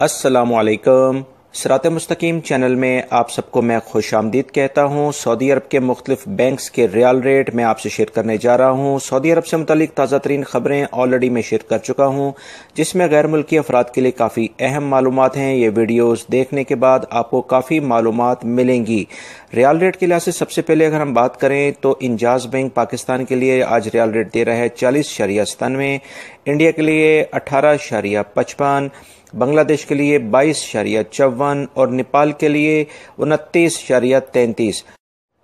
अस्सलामु अलैकुम। सिरात मुस्तकीम चैनल में आप सबको मैं खुश आमदीद कहता हूँ। सऊदी अरब के मुख्तलिफ बैंक्स के रियाल रेट मैं आपसे शेयर करने जा रहा हूँ। सऊदी अरब से मुतालिक ताज़ा तरीन खबरें ऑलरेडी मैं शेयर कर चुका हूँ, जिसमें गैर मुल्की अफराद के लिए काफ़ी अहम मालूमात हैं। ये वीडियोस देखने के बाद आपको काफ़ी मालूमात मिलेंगी। रियाल रेट के लिहाज से सबसे पहले अगर हम बात करें तो इंजाज बैंक पाकिस्तान के लिए आज रियाल रेट दे रहा है 40.97, इंडिया के लिए 18.55, बांग्लादेश के लिए 22.54 और नेपाल के लिए 29.33।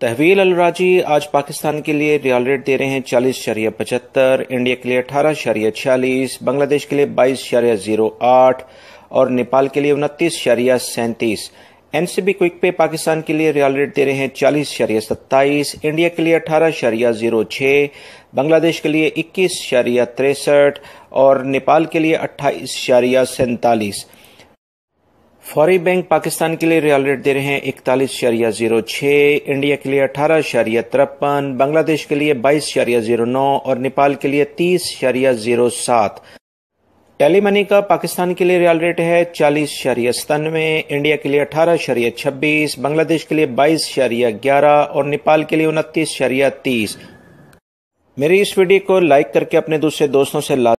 तहवील अल राजी आज पाकिस्तान के लिए रियाल रेट दे रहे हैं 40.75, इंडिया के लिए 18.46, बांग्लादेश के लिए 22.08 और नेपाल के लिए 29.37। एनसीबी क्विक पे पाकिस्तान के लिए रियाल रेट दे रहे हैं 40.27, इंडिया के लिए 18.06, बांग्लादेश के लिए 21.63 और नेपाल के लिए 28.47। फौरी बैंक पाकिस्तान के लिए रियाल रेट दे रहे हैं 41.06, इंडिया के लिए 18.53, बांग्लादेश के लिए 22.09 और नेपाल के लिए 30.07। टेली मनी का पाकिस्तान के लिए रियाल रेट है 40.97, इंडिया के लिए 18.26, बांग्लादेश के लिए 22.11 और नेपाल के लिए 29.30। मेरी इस वीडियो को लाइक करके अपने दूसरे दोस्तों से